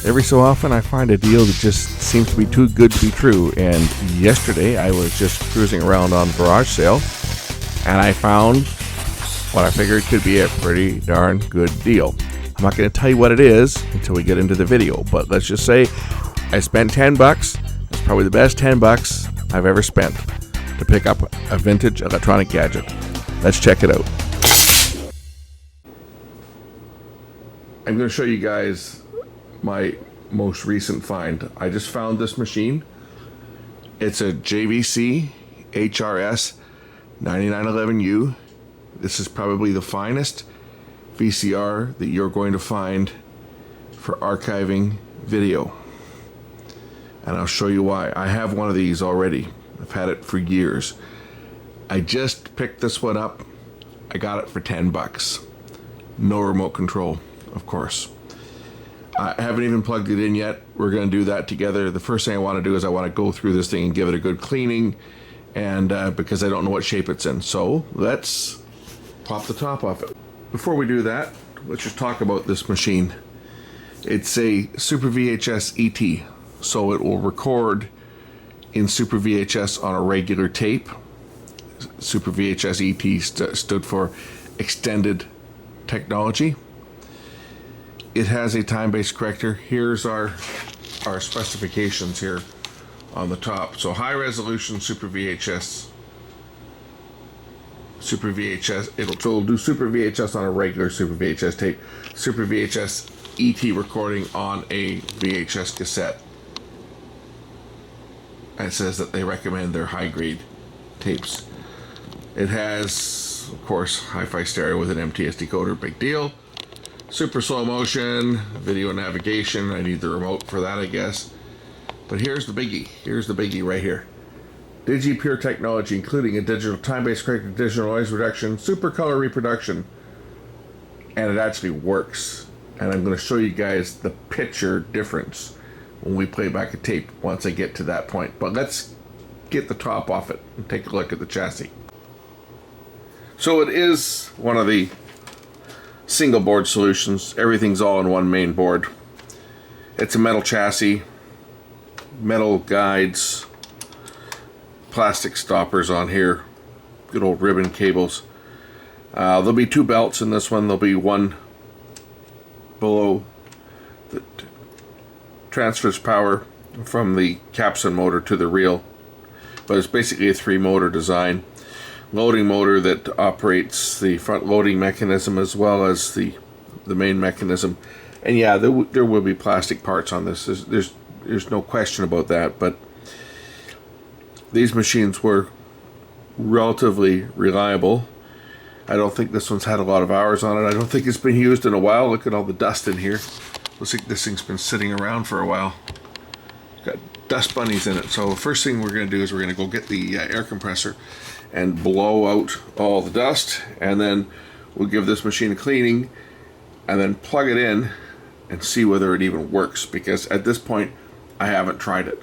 Every so often I find a deal that just seems to be too good to be true, and yesterday I was just cruising around on Garage Sale and I found what I figured could be a pretty darn good deal. I'm not going to tell you what it is until we get into the video, but let's just say I spent $10. It's probably the best $10 I've ever spent to pick up a vintage electronic gadget. Let's check it out. I'm going to show you guys my most recent find. I just found this machine. It's a JVC HRS 9911U. This is probably the finest VCR that you're going to find for archiving video. And I'll show you why. I have one of these already. I've had it for years. I just picked this one up. I got it for $10. No remote control, of course. I haven't even plugged it in yet. We're going to do that together. The first thing I want to do is I want to go through this thing and give it a good cleaning, and because I don't know what shape it's in. So let's pop the top off it. Before we do that, let's just talk about this machine. It's a Super VHS ET, so it will record in Super VHS on a regular tape. Super VHS ET stood for Extended Technology. It has a time-based corrector. Here's our specifications here on the top. So high resolution Super VHS. It'll do Super VHS on a regular Super VHS tape. Super VHS ET recording on a VHS cassette. And it says that they recommend their high-grade tapes. It has, of course, hi-fi stereo with an MTS decoder, big deal. Super slow motion, video navigation. I need the remote for that, I guess. But here's the biggie. Here's the biggie right here. DigiPure technology, including a digital time-based corrector, digital noise reduction, super color reproduction. And it actually works. And I'm going to show you guys the picture difference when we play back a tape once I get to that point. But let's get the top off it and take a look at the chassis. So it is one of the single board solutions. Everything's all in one main board. It's a metal chassis, metal guides, plastic stoppers on here, good old ribbon cables. There'll be two belts in this one. There'll be one below that transfers power from the capstan motor to the reel, but it's basically a 3-motor design. Loading motor that operates the front loading mechanism as well as the main mechanism. And yeah, there will be plastic parts on this. There's no question about that. But these machines were relatively reliable. I don't think this one's had a lot of hours on it. I don't think it's been used in a while. Look at all the dust in here. Looks like this thing's been sitting around for a while. Got dust bunnies in it. So the first thing we're going to do is we're going to go get the air compressor and blow out all the dust, and then we'll give this machine a cleaning and then plug it in and see whether it even works, because at this point I haven't tried it.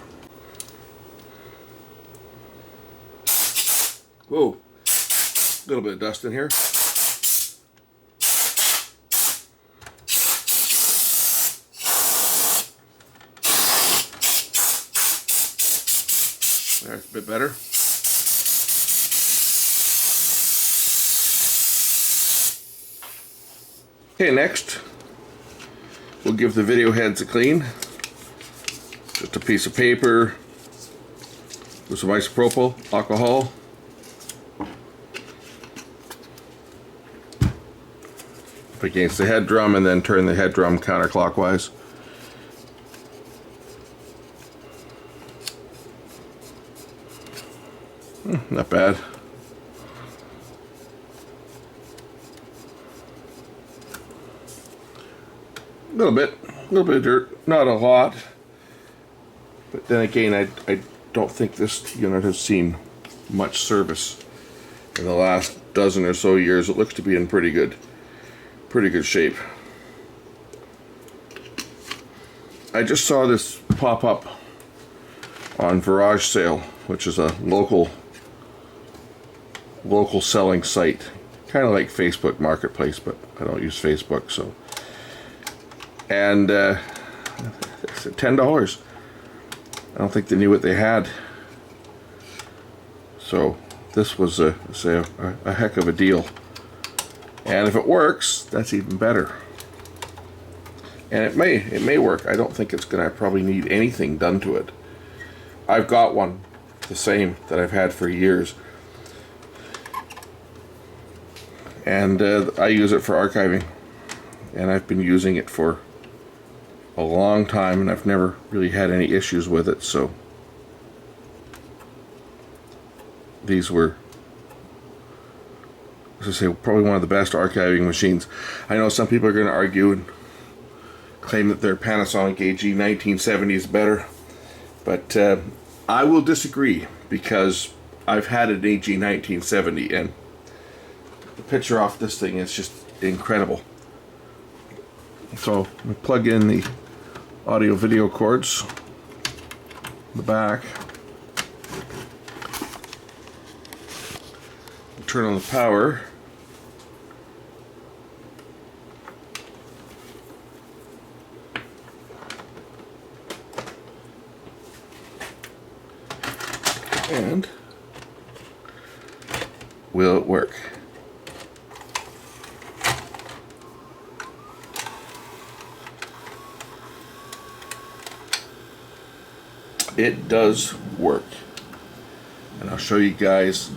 Whoa, a little bit of dust in here. That's a bit better. Okay, next we'll give the video heads a clean. Just a piece of paper with some isopropyl alcohol. Up against the head drum and then turn the head drum counterclockwise. Not bad. A little bit of dirt, not a lot. But then again, I don't think this unit has seen much service in the last dozen or so years. It looks to be in pretty good shape. I just saw this pop up on Garage Sale, which is a local selling site, kind of like Facebook Marketplace, but I don't use Facebook. So, and It's $10. I don't think they knew what they had. So this was a heck of a deal. And if it works, that's even better. And it may work. I don't think it's gonna probably need anything done to it. I've got one, the same that I've had for years, and I use it for archiving, and I've been using it for a long time, and I've never really had any issues with it. So these were, as I say, probably one of the best archiving machines. I know some people are going to argue and claim that their Panasonic AG 1970 is better, but I will disagree, because I've had an AG 1970 and the picture off this thing is just incredible. So we plug in the audio video cords in the back, turn on the power, and will it work? It does work, and I'll show you guys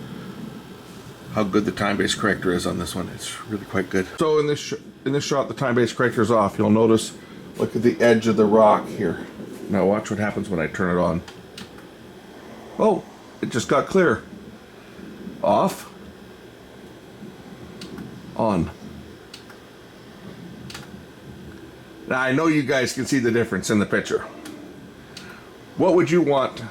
how good the time-based corrector is on this one. It's really quite good. So in this shot, the time-based corrector is off. You'll notice, look at the edge of the rock here. Now watch what happens when I turn it on. Oh, it just got clear. Off, on. Now I know you guys can see the difference in the picture. What would you want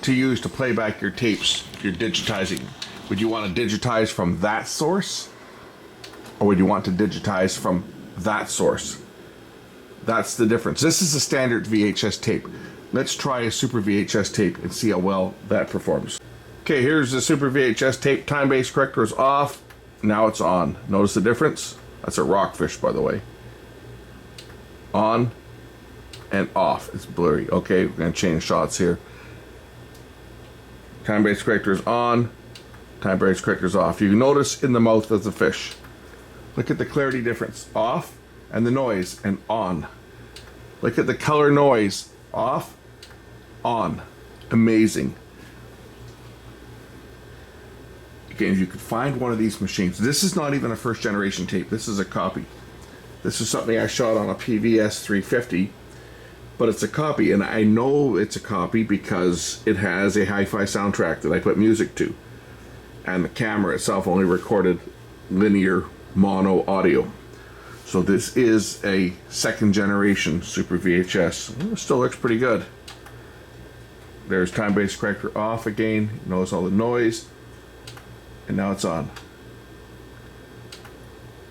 to use to play back your tapes if you're digitizing? Would you want to digitize from that source, or would you want to digitize from that source? That's the difference. This is a standard VHS tape. Let's try a Super VHS tape and see how well that performs. Okay, here's the Super VHS tape. Time-based corrector is off. Now it's on. Notice the difference? That's a rockfish, by the way. On and off. It's blurry. Okay, we're going to change shots here. Time-based corrector is on. Time-based corrector is off. You can notice in the mouth of the fish. Look at the clarity difference. Off, and the noise, and on. Look at the color noise. Off, on. Amazing. Again, if you could find one of these machines, this is not even a first generation tape. This is a copy. This is something I shot on a PVS 350, but it's a copy, and I know it's a copy because it has a hi-fi soundtrack that I put music to, and the camera itself only recorded linear mono audio. So this is a second generation Super VHS. It still looks pretty good. There's time-based corrector off again. Notice all the noise. And now it's on.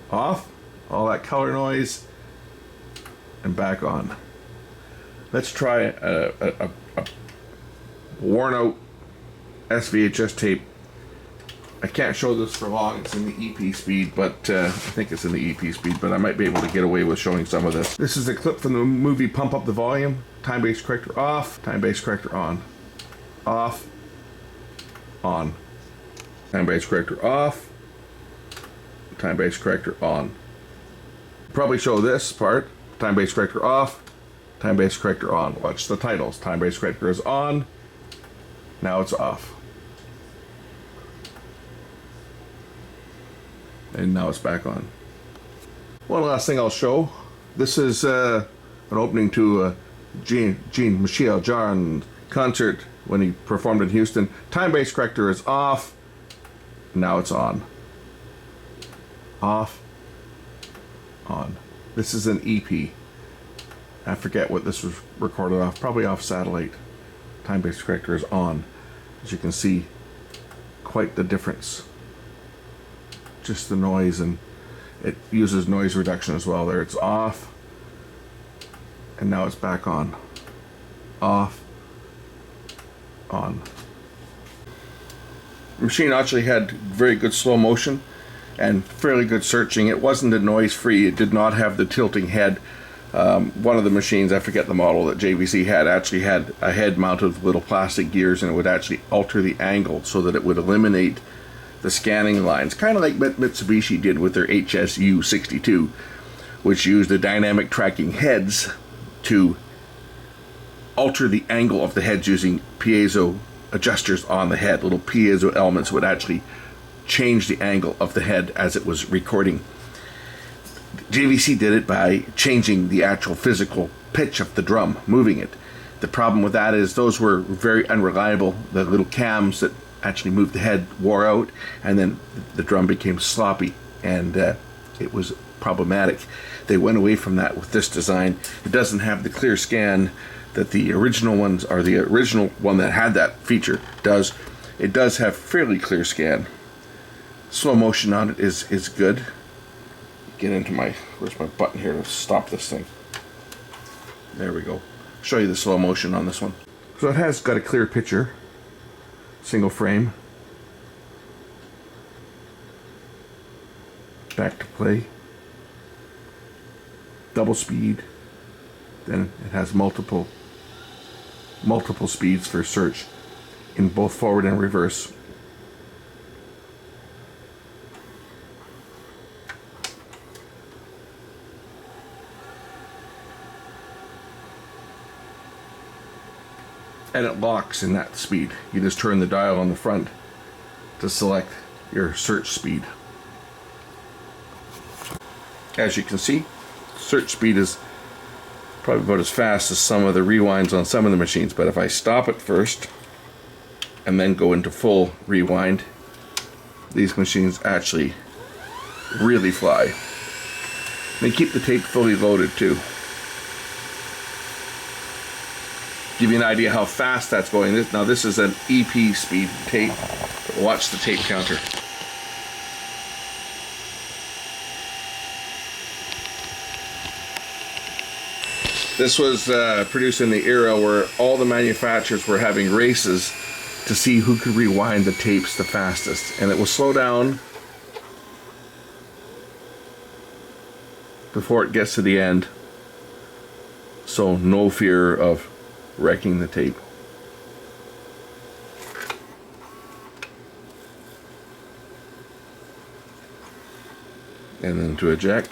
Off, all that color noise, and back on. Let's try a worn out SVHS tape. I can't show this for long, it's in the EP speed, but I think it's in the EP speed, but I might be able to get away with showing some of this. This is a clip from the movie Pump Up the Volume. Time-based corrector off, time-based corrector on. Off, on. Time-based corrector off, time-based corrector on. Probably show this part. Time-based corrector off, time-based corrector on. Watch the titles. Time-based corrector is on, now it's off. And now it's back on. One last thing I'll show. This is an opening to Jean-Michel Jarre concert when he performed in Houston. Time-based corrector is off. Now it's on. Off. On. This is an EP. I forget what this was recorded off. Probably off satellite. Time-based corrector is on. As you can see, quite the difference. Just the noise, and it uses noise reduction as well. There it's off. And now it's back on. Off. On. The machine actually had very good slow motion and fairly good searching. It wasn't a noise free. It did not have the tilting head One of the machines, I forget the model, that JVC had actually had a head mounted with little plastic gears, and it would actually alter the angle so that it would eliminate the scanning lines, kind of like what Mitsubishi did with their HSU62, which used the dynamic tracking heads to alter the angle of the heads using piezo adjusters on the head. Little piezo elements would actually change the angle of the head as it was recording. JVC did it by changing the actual physical pitch of the drum, moving it. The problem with that is those were very unreliable. The little cams that actually moved the head wore out, and then the drum became sloppy, and it was problematic. They went away from that with this design. It doesn't have the clear scan that the original ones, or the original one that had that feature does. It does have fairly clear scan. Slow motion on it is good. Get into my, where's my button here to stop this thing? There we go. Show you the slow motion on this one. So it has got a clear picture, single frame, back to play, double speed, then it has multiple speeds for search in both forward and reverse. And it locks in that speed. You just turn the dial on the front to select your search speed. As you can see, search speed is probably about as fast as some of the rewinds on some of the machines, but if I stop it first and then go into full rewind, these machines actually really fly. They keep the tape fully loaded too. Give you an idea how fast that's going. Now this is an EP speed tape. Watch the tape counter. This was produced in the era where all the manufacturers were having races to see who could rewind the tapes the fastest. And it will slow down before it gets to the end. So no fear of wrecking the tape. And then to eject.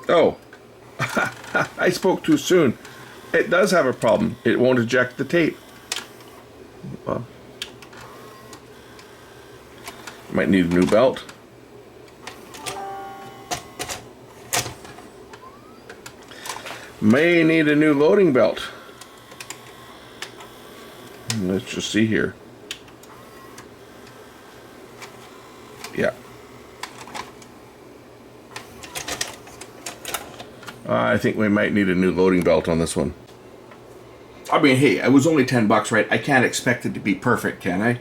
Oh, I spoke too soon. It does have a problem. It won't eject the tape. Well, might need a new belt. May need a new loading belt. Let's just see here. Yeah. I think we might need a new loading belt on this one. I mean, hey, it was only $10, right? I can't expect it to be perfect, can I?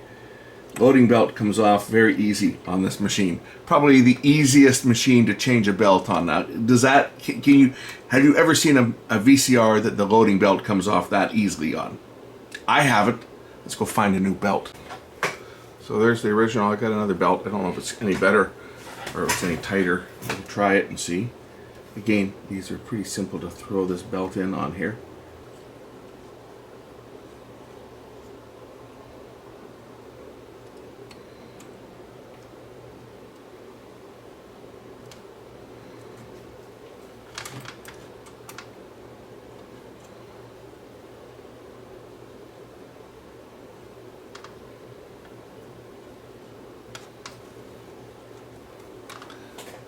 Loading belt comes off very easy on this machine. Probably the easiest machine to change a belt on. Now, does that, have you ever seen a VCR that the loading belt comes off that easily on? I haven't. Let's go find a new belt. So there's the original. I got another belt. I don't know if it's any better or if it's any tighter. We'll try it and see. Again, these are pretty simple to throw this belt in on here.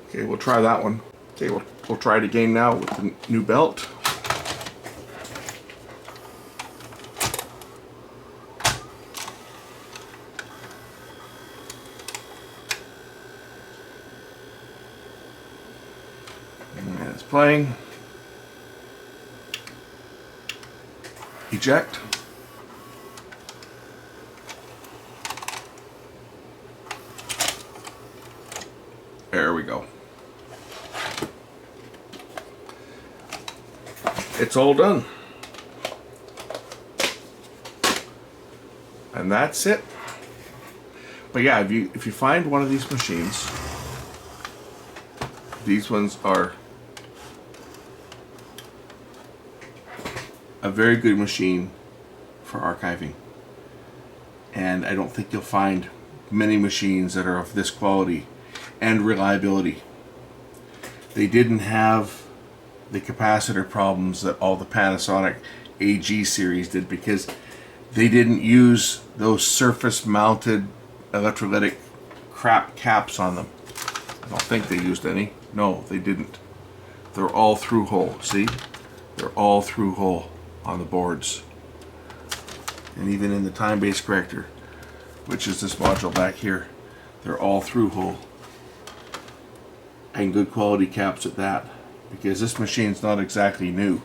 Okay, we'll try that one. Okay, we'll try it again now with the new belt. And it's playing. Eject. There we go. It's all done. And that's it. But yeah, if you find one of these machines, these ones are a very good machine for archiving. And I don't think you'll find many machines that are of this quality and reliability. They didn't have the capacitor problems that all the Panasonic AG series did, because they didn't use those surface mounted electrolytic crap caps on them. I don't think they used any. No, they didn't. They're all through hole. See? They're all through hole on the boards. And even in the time-based corrector, which is this module back here, they're all through hole. And good quality caps at that, because this machine's not exactly new.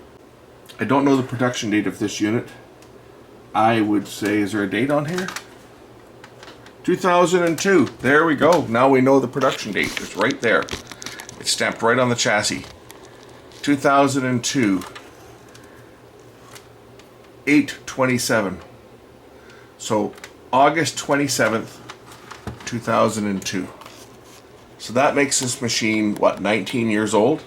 I don't know the production date of this unit. I would say, is there a date on here? 2002. There we go. Now we know the production date. It's right there. It's stamped right on the chassis. 2002. 8/27. So August 27th, 2002. So that makes this machine, what, 19 years old?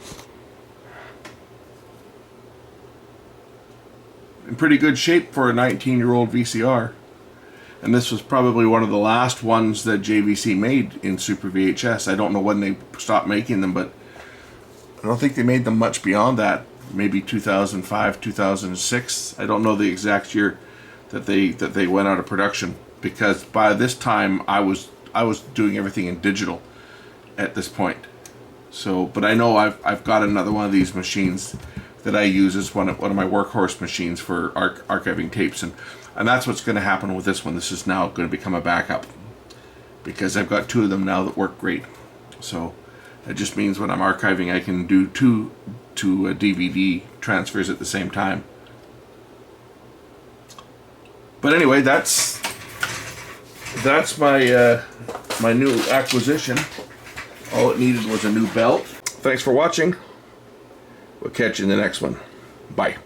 In pretty good shape for a 19-year-old VCR. And this was probably one of the last ones that JVC made in Super VHS. I don't know when they stopped making them, but I don't think they made them much beyond that. Maybe 2005, 2006. I don't know the exact year that they went out of production, because by this time I was doing everything in digital at this point. So, but I know I've got another one of these machines that I use as one of my workhorse machines for archiving tapes, and that's what's going to happen with this one. This is now going to become a backup, because I've got two of them now that work great. So it just means when I'm archiving, I can do two DVD transfers at the same time. But anyway, that's my my new acquisition. All it needed was a new belt. Thanks for watching. We'll catch you in the next one. Bye.